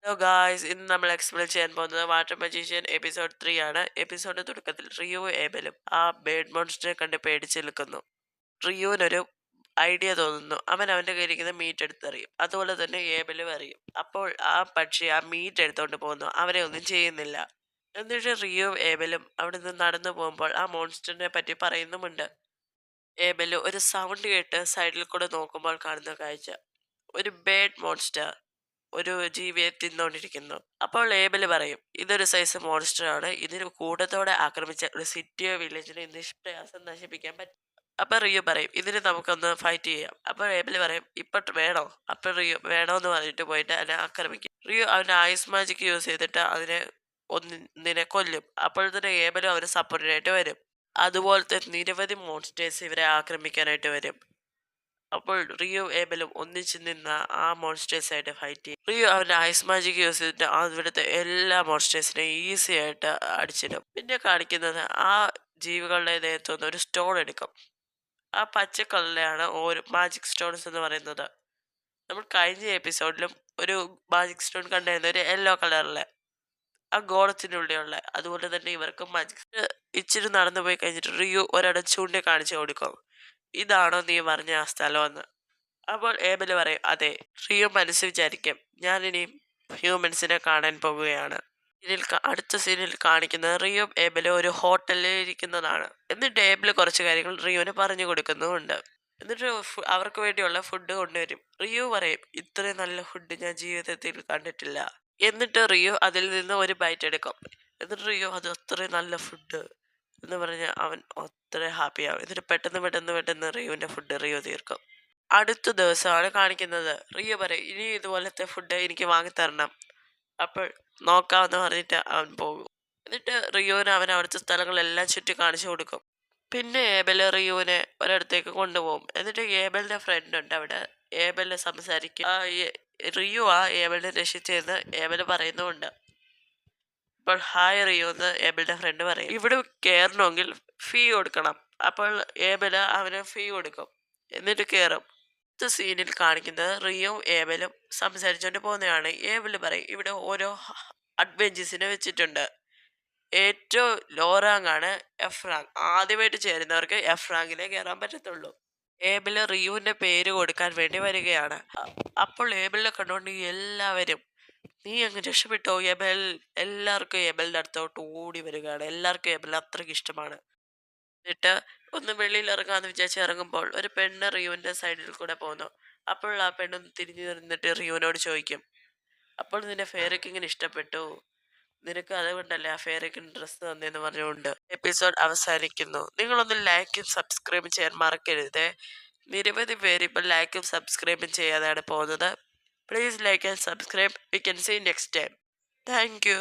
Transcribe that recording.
Hello guys, ഇന്ന് നമ്മൾ explain ചെയ്യാൻ പോകുന്നത് വാട്ടർ മജീഷ്യൻ എപ്പിസോഡ് 3 ആണ്. എപ്പിസോഡ് തുടക്കത്തിൽ റിയോവും ഏബലും ആ ബേർഡ് മോൺസ്റ്ററെ കണ്ട് പേടിച്ച് നിൽക്കുന്നു. റിയോനൊരു ഐഡിയ തോന്നുന്നു. അവൻ അവന്റെ കയ്യിരിക്കുന്ന മീറ്റ് എടുത്തെറിയും. അതുപോലെ തന്നെ ഏബലും അറിയും. അപ്പോൾ ആ പക്ഷി ആ മീറ്റ് എടുത്തോണ്ട് പോകുന്നു. അവരെ ഒന്നും ചെയ്യുന്നില്ല. എന്നിട്ട് റിയോവും ഏബലും അവിടെ നിന്ന് നടന്നു പോകുമ്പോൾ ആ മോൺസ്റ്ററിനെ പറ്റി പറയുന്നുമുണ്ട്. ഏബല് ഒരു സൗണ്ട് കേട്ട് സൈഡിൽ കൂടെ നോക്കുമ്പോൾ കാണുന്ന കാഴ്ച ഒരു ബേർഡ് മോൺസ്റ്റർ ഒരു ജീവിയെ തിന്നുകൊണ്ടിരിക്കുന്നു. അപ്പോൾ ലേബല് പറയും, ഇതൊരു സൈസ് മോൺസ്റ്റർ ആണ്. ഇതിന് കൂട്ടത്തോടെ ആക്രമിച്ച ഒരു സിറ്റിയോ വില്ലേജിനെ നിഷ്പ്രയാസം നശിപ്പിക്കാൻ പറ്റും. അപ്പൊ റിയു പറയും, ഇതിന് നമുക്കൊന്ന് ഫൈറ്റ് ചെയ്യാം. അപ്പോൾ ലേബല് പറയും, ഇപ്പൊ വേണോ? അപ്പൊ റിയു വേണോന്ന് പറഞ്ഞിട്ട് പോയിട്ട് അതിനെ ആക്രമിക്കും. റിയു അവന്റെ ഐസ് മാജിക് യൂസ് ചെയ്തിട്ട് അതിനെ ഒന്നിനെ കൊല്ലും. അപ്പോൾ തന്നെ ഏബലും അവന് സപ്പോർട്ടിനായിട്ട് വരും. അതുപോലത്തെ നിരവധി മോൺസ്റ്റേഴ്സ് ഇവരെ ആക്രമിക്കാനായിട്ട് വരും. അപ്പോൾ റിയോ ഏബലും ഒന്നിച്ച് നിന്ന് ആ മോൺസ്റ്റേഴ്സായിട്ട് ഫൈറ്റ് ചെയ്യും. റിയോ അവന്റെ ഐസ് മാജിക് യൂസ് ചെയ്തിട്ട് ഇവിടുത്തെ എല്ലാ മോൺസ്റ്റേഴ്സിനെയും ഈസി ആയിട്ട് അടിച്ചിടും. പിന്നെ കാണിക്കുന്നത് ആ ജീവികളുടെ ദേഹത്തുനിന്ന് ഒരു സ്റ്റോൺ എടുക്കും. ആ പച്ച കളറിലാണ് ഓരോ മാജിക് സ്റ്റോൺസ് എന്ന് പറയുന്നത്. നമ്മൾ കഴിഞ്ഞ എപ്പിസോഡിലും ഒരു മാജിക് സ്റ്റോൺ കണ്ടായിരുന്നു, ഒരു യെല്ലോ കളറിലെ ആ ഗോളത്തിനുള്ളിലുള്ള. അതുപോലെ തന്നെ ഇവർക്കും മാജിക് ഇച്ചിരി നടന്നു പോയി കഴിഞ്ഞിട്ട് റിയു ഒരിടം ചൂണ്ടി കാണിച്ചു കൊടുക്കും, ഇതാണോ നീ പറഞ്ഞ ആ സ്ഥലമെന്ന്. അപ്പോൾ ഏബല് പറയും, അതെ. റിയോ മനസ്സിൽ വിചാരിക്കും, ഞാനിനി ഹ്യൂമൻസിനെ കാണാൻ പോകുകയാണ്. അടുത്ത സീനിൽ കാണിക്കുന്നത് റിയോ ഏബലും ഒരു ഹോട്ടലിൽ ഇരിക്കുന്നതാണ്. എന്നിട്ട് ഏബല് കുറച്ച് കാര്യങ്ങൾ റിയോന് പറഞ്ഞു കൊടുക്കുന്നുമുണ്ട്. എന്നിട്ട് അവർക്ക് വേണ്ടിയുള്ള ഫുഡ് കൊണ്ടുവരും. റിയോ പറയും, ഇത്രയും നല്ല ഫുഡ് ഞാൻ ജീവിതത്തിൽ കണ്ടിട്ടില്ല. എന്നിട്ട് റിയോ അതിൽ നിന്ന് ഒരു ബൈറ്റ് എടുക്കും. എന്നിട്ട് റിയോ, അത് അത്രയും നല്ല ഫുഡ് എന്ന് പറഞ്ഞ് അവൻ അത്ര ഹാപ്പിയാവും. എന്നിട്ട് പെട്ടെന്ന് റിയോന്റെ ഫുഡ് റിയോ തീർക്കും. അടുത്ത ദിവസമാണ് കാണിക്കുന്നത്. റിയോ പറയും, ഇനി ഇതുപോലത്തെ ഫുഡ് എനിക്ക് വാങ്ങിത്തരണം. അപ്പോൾ നോക്കാമെന്ന് പറഞ്ഞിട്ട് അവൻ പോകും. എന്നിട്ട് റിയോന് അവൻ അവിടുത്തെ സ്ഥലങ്ങളെല്ലാം ചുറ്റി കാണിച്ചു കൊടുക്കും. പിന്നെ ഏബല് റിയോനെ ഒരിടത്തേക്ക് കൊണ്ടുപോകും. എന്നിട്ട് ഏബലിന്റെ ഫ്രണ്ട് ഉണ്ട് അവിടെ. ഏബല് സംസാരിക്കും. റിയോ ആ ഏബലിനെ രക്ഷിച്ചെന്ന് ഏബല് പറയുന്നുമുണ്ട്. അപ്പോൾ ഹായ് റിയോ എന്ന് ഏബലിന്റെ ഫ്രണ്ട് പറയും. ഇവിടെ കയറണമെങ്കിൽ ഫീ കൊടുക്കണം. അപ്പോൾ ഏബല് അവന് ഫീ കൊടുക്കും. എന്നിട്ട് കയറും. അടുത്ത സീനിൽ കാണിക്കുന്നത് റിയോയും ഏബലും സംസാരിച്ചുകൊണ്ട് പോകുന്നതാണ്. ഏബല് പറയും, ഇവിടെ ഓരോ അഡ്വഞ്ചേഴ്സിനെ വെച്ചിട്ടുണ്ട്. ഏറ്റവും ലോ റാങ്ക് ആണ് എഫ് റാങ്ക്. ആദ്യമായിട്ട് ചേരുന്നവർക്ക് എഫ് റാങ്കിലേ കയറാൻ പറ്റത്തുള്ളൂ. ഏബില് റിയുവിന്റെ പേര് കൊടുക്കാൻ വേണ്ടി വരികയാണ്. അപ്പോൾ ഏബിളിനെ കണ്ടുകൊണ്ട് എല്ലാവരും, നീ അങ്ങ് രക്ഷപ്പെട്ടോ ഏബൽ. എല്ലാവർക്കും ഏബലിന്റെ അടുത്തോട്ട് ഓടി വരികയാണ്. എല്ലാവർക്കും ഏബലിനെ അത്രയ്ക്ക് ഇഷ്ടമാണ്. എന്നിട്ട് ഒന്ന് വെളിയിൽ ഇറങ്ങാന്ന് വിചാരിച്ച് ഇറങ്ങുമ്പോൾ ഒരു പെണ്ണ് റിയുവിന്റെ സൈഡിൽ കൂടെ പോകുന്നു. അപ്പോൾ ആ പെണ്ണൊന്ന് തിരിഞ്ഞു നിന്നിട്ട് റിയുവിനോട് ചോദിക്കും, അപ്പോൾ നിന്റെ ഫെയറിക്കിങ്ങിന് ഇഷ്ടപ്പെട്ടു, നിനക്ക് അതുകൊണ്ടല്ലേ ആ ഫെയറിക്കിന് ഡ്രസ്സ് തന്നെന്ന് പറഞ്ഞുകൊണ്ട് എപ്പിസോഡ് അവസാനിക്കുന്നു. നിങ്ങളൊന്ന് ലൈക്കും സബ്സ്ക്രൈബും ചെയ്യാൻ മറക്കരുത്. നിരവധി പേര് ഇപ്പം ലൈക്കും സബ്സ്ക്രൈബും ചെയ്യാതെയാണ് പോകുന്നത്. Please like and subscribe. We can see next time. Thank U.